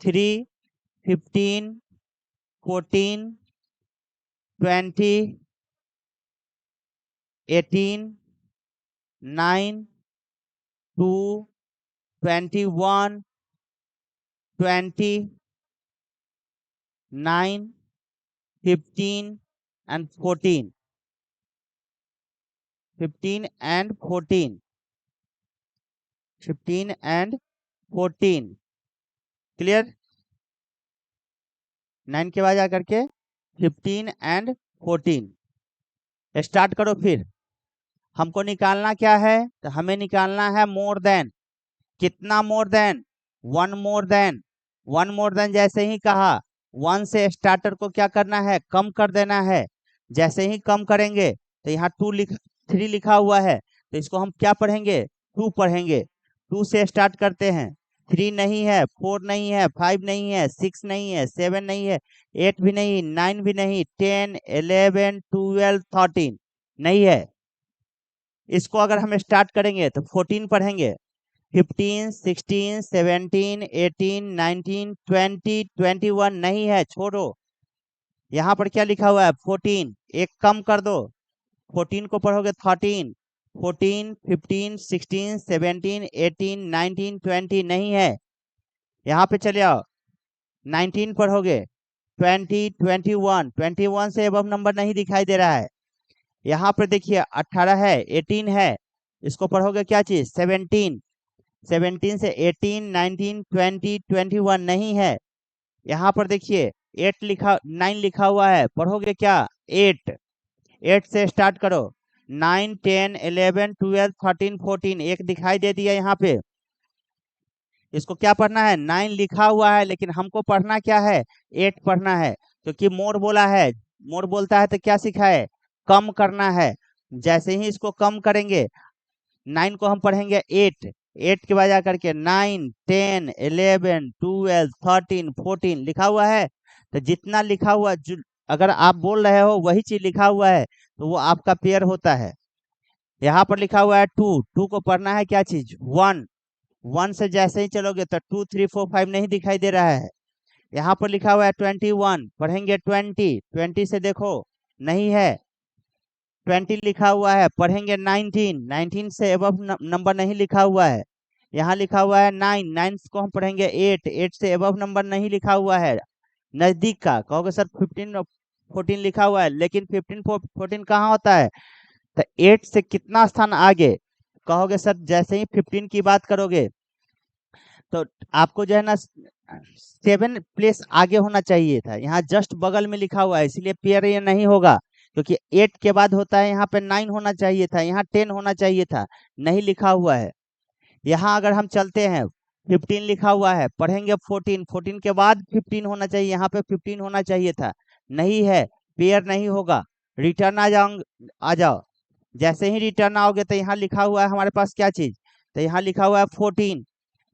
S1: 3, 15, 14, 20, 18, 9, 2, 21, 20, 9, 15 and 14, 15 and 14, 15 and 14, क्लियर। 9 के बाद आकर के 15 and 14 स्टार्ट करो। फिर हमको निकालना क्या है, तो हमें निकालना है मोर देन। कितना more than, 1 more than. 1 more than जैसे ही कहा 1 से स्टार्टर को क्या करना है, कम कर देना है। जैसे ही कम करेंगे तो यहाँ 3 लिखा हुआ है, तो इसको हम क्या पढ़ेंगे 2 पढ़ेंगे। 2 से स्टार्ट करते हैं, 3 नहीं है, 4 नहीं है, 5 नहीं है, 6 नहीं है, 7 नहीं है, 8 भी नहीं, 9 भी नहीं, 10, 11, 12, 13 नहीं है। इसको अगर हम स्टार्ट करेंगे तो 14 पढ़ेंगे, 15, 16, 17, 18, 19, 20, 21 नहीं है, छोड़ो। यहाँ पर क्या लिखा हुआ है 14, एक कम कर दो, 14 को पढ़ोगे 13, 14, 15, 16, 17, 18, 19, 20 नहीं है। यहाँ पे चले आओ 19 पढ़ोगे, 20, 21, 21 से अब नंबर नहीं दिखाई दे रहा है। यहाँ पर देखिए 18 है, 18 है, इसको पढ़ोगे क्या चीज 17, 17 से 18, 19, 20, 21 नहीं है। यहाँ पर देखिए 9 लिखा हुआ है, पढ़ोगे क्या 8, 8 से स्टार्ट करो, 9, 10, 11, 12, 13, 14 एक दिखाई दे दिया यहाँ पे। इसको क्या पढ़ना है 9 लिखा हुआ है, लेकिन हमको पढ़ना क्या है 8 पढ़ना है, क्योंकि मोर बोला है। मोर बोलता है तो क्या सीखा है, कम करना है। जैसे ही इसको कम करेंगे 9 को हम पढ़ेंगे 8, 8 के बाद आकर के 9, 10, 11, 12, 13, 14 लिखा हुआ है। तो जितना लिखा हुआ जो अगर आप बोल रहे हो वही चीज लिखा हुआ है तो वो आपका पेयर होता है। यहाँ पर लिखा हुआ है 2, 2 को पढ़ना है क्या चीज 1, 1 से जैसे ही चलोगे तो 2, 3, 4, 5 नहीं दिखाई दे रहा है। यहाँ पर लिखा हुआ है 21, पढ़ेंगे 20, 20 से देखो नहीं है, 20 लिखा हुआ है, पढ़ेंगे 19, 19 से एबव नंबर नहीं लिखा हुआ है। यहाँ लिखा हुआ है 9, 9 को हम पढ़ेंगे 8, 8 से एबव नंबर नहीं लिखा हुआ है। नजदीक का कहोगे सर 15 और 14 लिखा हुआ है, लेकिन 15, 14 कहाँ होता है, तो 8 से कितना स्थान आगे, कहोगे सर जैसे ही 15 की बात करोगे तो आपको जो है ना 7 प्लेस आगे होना चाहिए था, यहाँ जस्ट बगल में लिखा हुआ है, इसलिए पेयर ये नहीं होगा। क्योंकि 8 के बाद होता है यहाँ पे 9 होना चाहिए था, यहाँ 10 होना चाहिए था, नहीं लिखा हुआ है। यहाँ अगर हम चलते हैं 15 लिखा हुआ है, पढ़ेंगे 14, 14 के बाद 15 होना चाहिए, यहाँ पे 15 होना चाहिए था, नहीं है, पेयर नहीं होगा। रिटर्न आ जाओ। जैसे ही रिटर्न आओगे तो यहाँ लिखा हुआ है हमारे पास क्या चीज, तो यहाँ लिखा हुआ है 14।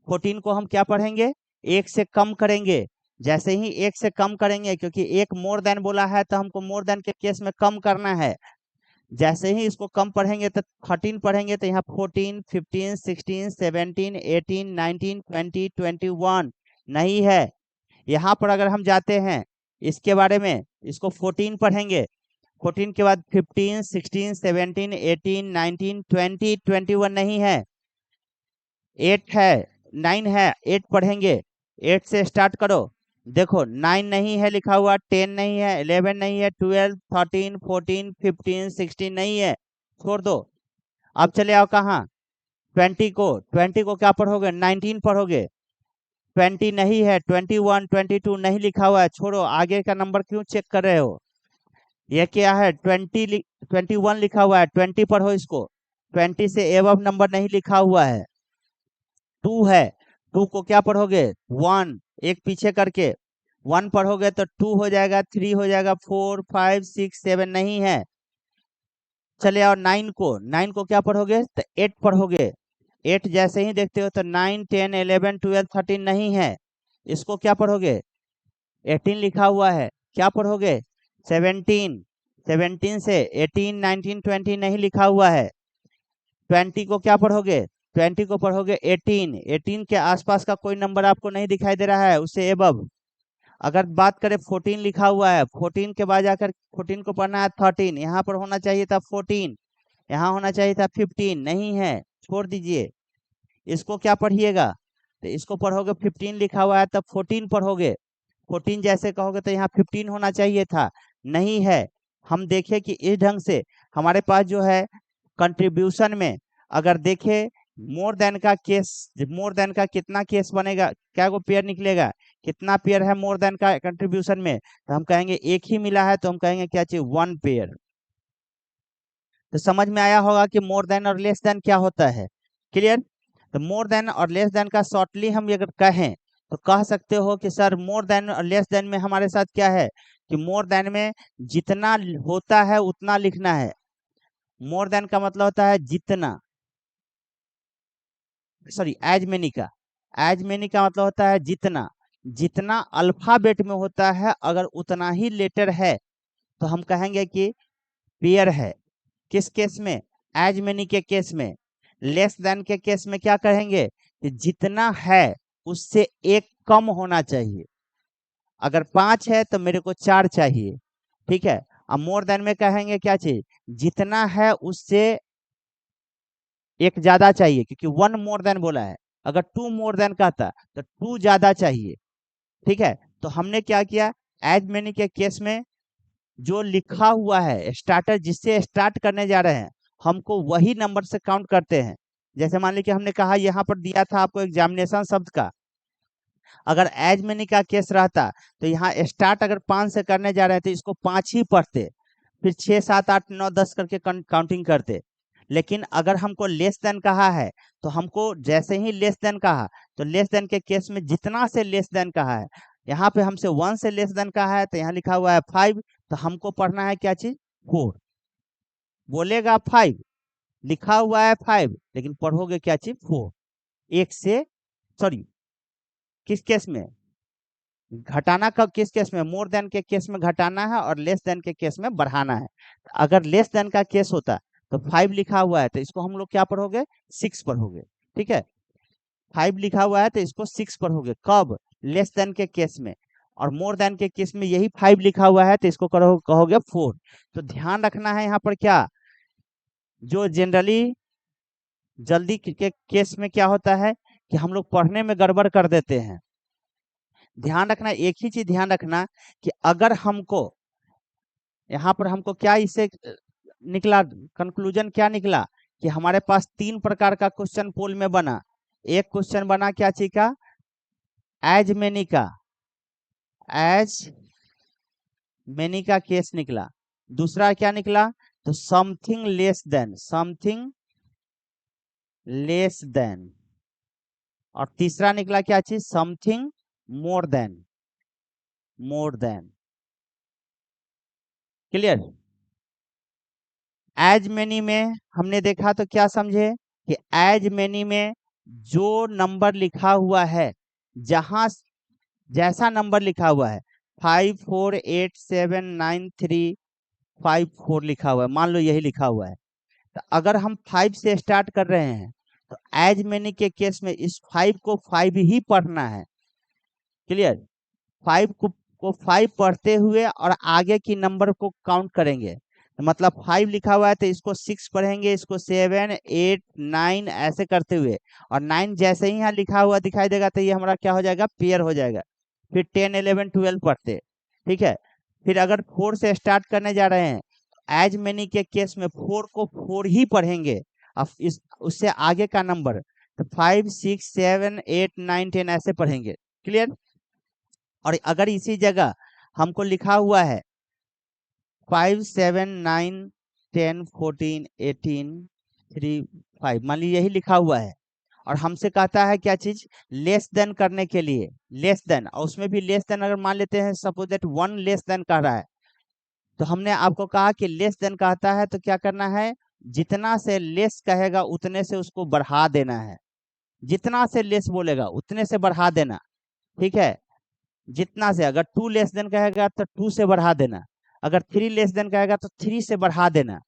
S1: 14 को हम क्या पढ़ेंगे, एक से कम करेंगे। जैसे ही एक से कम करेंगे, क्योंकि एक मोर देन बोला है तो हमको मोर देन के केस में कम करना है। जैसे ही इसको कम पढ़ेंगे तो 13 पढ़ेंगे तो यहाँ 14, 15, 16, 17, 18, 19, 20, 21 नहीं है। यहाँ पर अगर हम जाते हैं इसके बारे में, इसको 14 पढ़ेंगे, 14 के बाद 15, 16, 17, 18, 19, 20, 21 नहीं है। 8 है, 9 है, 8 पढ़ेंगे, 8 से स्टार्ट करो। देखो 9 नहीं है लिखा हुआ, 10 नहीं है, 11 नहीं है, 12, 13, 14, 15, 16 नहीं है, छोड़ दो। अब चले आओ कहाँ, 20 को, 20 को क्या पढ़ोगे, 19 पढ़ोगे। 20 नहीं है, 21, 22 नहीं लिखा हुआ है, छोड़ो, आगे का नंबर क्यों चेक कर रहे हो। ये क्या है, 21 लिखा हुआ है, 20 पढ़ो इसको। 20 से एबव नंबर नहीं लिखा हुआ है। 2 है, 2 को क्या पढ़ोगे, 1, एक पीछे करके 1 पढ़ोगे तो 2 हो जाएगा, 3 हो जाएगा, 4, 5, 6, 7 नहीं है। चले आओ 9 को, 9 को क्या पढ़ोगे, तो 8 पढ़ोगे। 8 जैसे ही देखते हो तो 9, 10, 11, 12, 13 नहीं है, इसको क्या पढ़ोगे, 18 लिखा हुआ है, क्या पढ़ोगे, 17। 17 से 18, 19, 20 नहीं लिखा हुआ है। 20 को क्या पढ़ोगे, 20 को पढ़ोगे 18। 18 के आसपास का कोई नंबर आपको नहीं दिखाई दे रहा है, उससे एबव। अगर बात करें 14 लिखा हुआ है, 14 के बाद जाकर 14 को पढ़ना है 13, यहाँ पर होना चाहिए था 14, यहाँ होना चाहिए था 15, नहीं है, छोड़ दीजिए। इसको क्या पढ़िएगा, तो इसको पढ़ोगे, 15 लिखा हुआ है तब 14 पढ़ोगे। 14 जैसे कहोगे तो यहाँ 15 होना चाहिए था, नहीं है। हम देखें कि इस ढंग से हमारे पास जो है कंट्रीब्यूशन में, अगर देखे मोर देन का केस, मोर देन का कितना केस बनेगा, क्या को पेयर निकलेगा, कितना पेयर है मोर देन का कंट्रीब्यूशन में, तो हम कहेंगे एक ही मिला है, तो हम कहेंगे क्या चाहिए, 1 पेयर। तो समझ में आया होगा कि मोर देन और लेस देन क्या होता है, क्लियर। तो मोर देन और लेस देन का शॉर्टली हम अगर कहें तो कह सकते हो कि सर मोर देन और लेस देन में हमारे साथ क्या है, कि मोर देन में जितना होता है उतना लिखना है। मोर देन का मतलब होता है जितना, सॉरी एज मेनी का, एज मेनी का मतलब होता है जितना, जितना अल्फाबेट में होता है अगर उतना ही लेटर है तो हम कहेंगे कि पेयर है। किस केस में, एज मेनी के केस में। लेस देन के केस में क्या कहेंगे, कि जितना है उससे एक कम होना चाहिए। अगर 5 है तो मेरे को 4 चाहिए, ठीक है। अब मोर देन में कहेंगे क्या चीज, जितना है उससे एक ज्यादा चाहिए, क्योंकि 1 मोर देन बोला है। अगर 2 मोर देन कहता तो 2 ज्यादा चाहिए, ठीक है। तो हमने क्या किया, एज मेनी के केस में जो लिखा हुआ है स्टार्टर, जिससे स्टार्ट करने जा रहे हैं, हमको वही नंबर से काउंट करते हैं। जैसे मान लीजिए हमने कहा यहाँ पर दिया था आपको एग्जामिनेशन शब्द का, अगर एज मेनी का केस रहता तो यहाँ स्टार्ट अगर 5 से करने जा रहे थे, इसको 5 ही पढ़ते, फिर 6, 7, 8, 9, 10 करके काउंटिंग करते। लेकिन अगर हमको लेस देन कहा है तो हमको जैसे ही लेस देन कहा, तो लेस देन के केस में जितना से लेस देन कहा है, यहाँ पे हमसे 1 से लेस देन कहा है तो यहाँ लिखा हुआ है 5, तो हमको पढ़ना है क्या चीज, 4। बोलेगा 5, लिखा हुआ है 5, लेकिन पढ़ोगे क्या चीज, 4। एक से, सॉरी किस केस में, घटाना का किस केस में, मोर देन के केस में घटाना है और लेस देन के केस में बढ़ाना है। अगर लेस देन का केस होता तो 5 लिखा हुआ है तो इसको हम लोग क्या पढ़ोगे, 6 पढ़ोगे, ठीक है। 5 लिखा हुआ है तो इसको 6 पढ़ोगे, कब, लेस देन के केस में। और मोर देन के केस में यही 5 लिखा हुआ है तो इसको कहोगे 4। तो ध्यान रखना है यहाँ पर क्या, जो जनरली जल्दी के केस में क्या होता है कि हम लोग पढ़ने में गड़बड़ कर देते हैं। ध्यान रखना, एक ही चीज ध्यान रखना, कि अगर हमको यहाँ पर हमको क्या इससे निकला, कंक्लूजन क्या निकला, कि हमारे पास 3 प्रकार का क्वेश्चन पोल में बना। एक क्वेश्चन बना क्या चीज का, एज मेनी का, एज मेनी का केस निकला, दूसरा क्या निकला, तो something less than, something less than. और तीसरा निकला क्या चीज, something more than, more than. Clear. As many में हमने देखा तो क्या समझे कि एज मेनी में जो नंबर लिखा हुआ है, जहां जैसा नंबर लिखा हुआ है 54879354 लिखा हुआ है, मान लो यही लिखा हुआ है, तो अगर हम 5 से स्टार्ट कर रहे हैं तो एज मेनी के केस में इस 5 को 5 ही पढ़ना है। क्लियर। 5 को 5 पढ़ते हुए और आगे की नंबर को काउंट करेंगे, तो मतलब 5 लिखा हुआ है तो इसको 6 पढ़ेंगे, इसको 7 8 9 ऐसे करते हुए, और 9 जैसे ही यहाँ लिखा हुआ दिखाई देगा तो ये हमारा क्या हो जाएगा, पेयर हो जाएगा। फिर 10 11 12 पढ़ते, ठीक है। फिर अगर 4 से स्टार्ट करने जा रहे हैं, एज मेनी के केस में 4 को 4 ही पढ़ेंगे, अब इस उससे आगे का नंबर तो 5 6 7 8 9 10 ऐसे पढ़ेंगे। क्लियर। और अगर इसी जगह हमको लिखा हुआ है 5 7 9 10 14 18 3 5, मान लीजिए यही लिखा हुआ है, और हमसे कहता है क्या चीज, लेस देन करने के लिए, लेस देन, और उसमें भी लेस देन अगर मान लेते हैं, सपोज दैट 1 लेस देन कह रहा है, तो हमने आपको कहा कि लेस देन कहता है तो क्या करना है, जितना से लेस कहेगा उतने से उसको बढ़ा देना है, जितना से लेस बोलेगा उतने से बढ़ा देना। ठीक है। जितना से, अगर 2 लेस देन कहेगा तो 2 से बढ़ा देना, अगर 3 लेस देन कहेगा तो 3 से बढ़ा देना।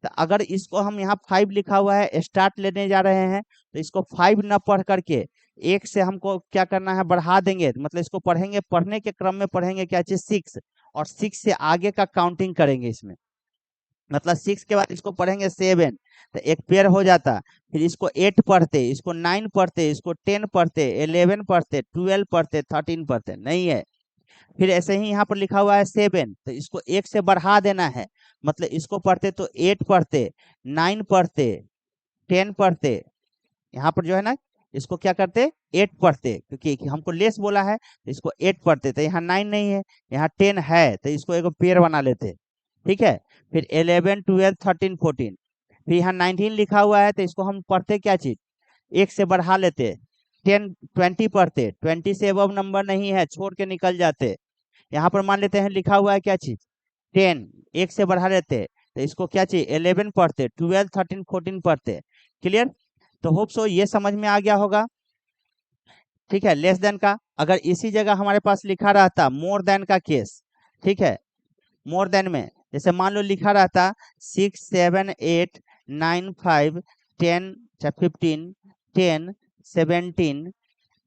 S1: तो अगर इसको हम यहाँ 5 लिखा हुआ है स्टार्ट लेने जा रहे हैं, तो इसको 5 न पढ़ करके एक से हमको क्या करना है, बढ़ा देंगे, मतलब इसको पढ़ेंगे, पढ़ने के क्रम में पढ़ेंगे क्या चीज, 6, और 6 से आगे का काउंटिंग करेंगे इसमें, मतलब 6 के बाद इसको पढ़ेंगे 7, तो एक पेयर हो जाता। फिर इसको 8 पढ़ते, इसको 9 पढ़ते, इसको 10 पढ़ते, 11 पढ़ते, 12 पढ़ते, 13 पढ़ते, नहीं है। फिर ऐसे ही यहाँ पर लिखा हुआ है 7, तो इसको एक से बढ़ा देना है, मतलब इसको पढ़ते तो 8 पढ़ते, 9 पढ़ते, 10 पढ़ते, यहाँ पर जो है ना, इसको क्या करते, 8 पढ़ते, क्योंकि हमको लेस बोला है तो इसको 8 पढ़ते, तो यहाँ 9 नहीं है, यहाँ 10 है, तो इसको एक पेयर बना लेते। ठीक है। फिर 11 12 13 14, फिर यहाँ 19 लिखा हुआ है तो इसको हम पढ़ते क्या चीज, एक से बढ़ा लेते, 10 20 पढ़ते, 20 से अब नंबर नहीं है, छोड़ के निकल जाते। यहाँ पर मान लेते हैं लिखा हुआ है क्या चीज, 10, एक से बढ़ा लेते, तो इसको क्या चाहिए, 11 पढ़ते, 12 13 14 पढ़ते। क्लियर। तो होप सो ये समझ में आ गया होगा। ठीक है। लेस देन का, अगर इसी जगह हमारे पास लिखा रहता मोर देन का केस, ठीक है, मोर देन में जैसे मान लो लिखा रहता 6 7 8 9 5 10 15 10 17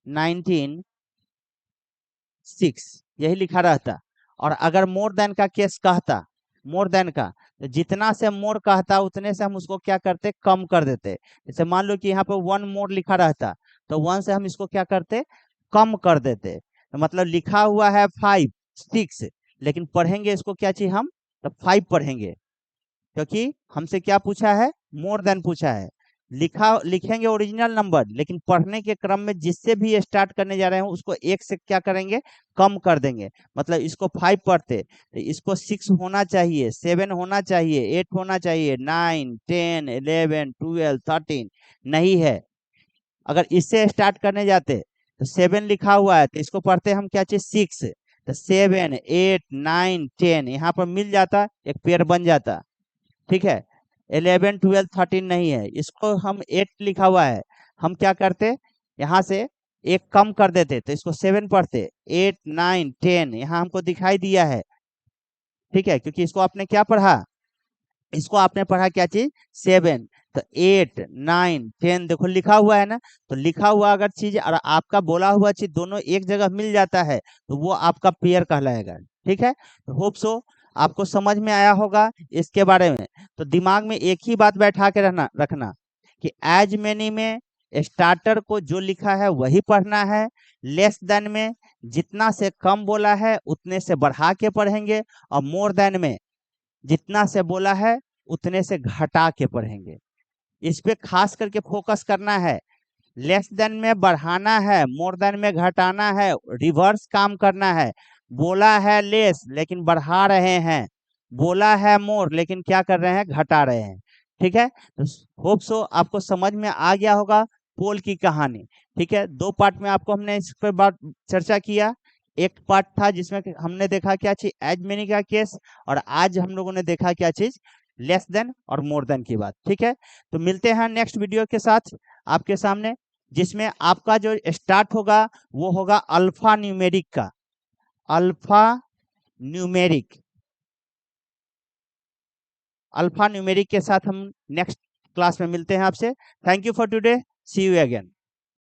S1: 19 6, यही लिखा रहता। और अगर मोर देन का केस कहता, मोर देन का, तो जितना से मोर कहता उतने से हम उसको क्या करते, कम कर देते। जैसे मान लो कि यहाँ पे 1 मोर लिखा रहता, तो 1 से हम इसको क्या करते, कम कर देते। तो मतलब लिखा हुआ है 5 6, लेकिन पढ़ेंगे इसको क्या चाहिए हम, तो 5 पढ़ेंगे, क्योंकि हमसे क्या पूछा है, मोर देन पूछा है। लिखेंगे ओरिजिनल नंबर, लेकिन पढ़ने के क्रम में जिससे भी स्टार्ट करने जा रहे हैं उसको एक से क्या करेंगे, कम कर देंगे। मतलब इसको 5 पढ़ते तो इसको 6 होना चाहिए, 7 होना चाहिए, 8 होना चाहिए, 9 10 11 12 13 नहीं है। अगर इससे स्टार्ट करने जाते तो 7 लिखा हुआ है तो इसको पढ़ते हम क्या चाहिए, 6, तो 7 8 9 10 यहाँ पर मिल जाता, एक पेयर बन जाता। ठीक है। 11 12 13 नहीं है, इसको हम 8 लिखा हुआ है, हम क्या करते, यहाँ से एक कम कर देते, तो इसको 7 पढ़ते, 8 9 10 यहाँ हमको दिखाई दिया है। ठीक है, क्योंकि इसको आपने क्या पढ़ा, इसको आपने पढ़ा क्या चीज, 7, तो 8 9 10 देखो लिखा हुआ है ना। तो लिखा हुआ अगर चीज और आपका बोला हुआ चीज दोनों एक जगह मिल जाता है तो वो आपका पेयर कहलाएगा। ठीक है। तो होप सो आपको समझ में आया होगा इसके बारे में। तो दिमाग में एक ही बात बैठा के रहना रखना कि एज मेनी में स्टार्टर को जो लिखा है वही पढ़ना है, लेस देन में जितना से कम बोला है उतने से बढ़ा के पढ़ेंगे, और मोर देन में जितना से बोला है उतने से घटा के पढ़ेंगे। इस पे खास करके फोकस करना है। लेस देन में बढ़ाना है, मोर देन में घटाना है, रिवर्स काम करना है। बोला है लेस लेकिन बढ़ा रहे हैं, बोला है मोर लेकिन क्या कर रहे हैं, घटा रहे हैं। ठीक है, तो होप सो आपको समझ में आ गया होगा पोल की कहानी। ठीक है, दो पार्ट में आपको हमने इस पर बात चर्चा किया। एक पार्ट था जिसमें कि हमने देखा क्या चीज, एज मेनी का केस, और आज हम लोगों ने देखा क्या चीज, लेस देन और मोर देन की बात। ठीक है, तो मिलते हैं नेक्स्ट वीडियो के साथ आपके सामने, जिसमें आपका जो स्टार्ट होगा वो होगा अल्फा न्यूमेरिक का, अल्फा न्यूमेरिक, अल्फा न्यूमेरिक के साथ हम नेक्स्ट क्लास में मिलते हैं आपसे। Thank you for today, see you again.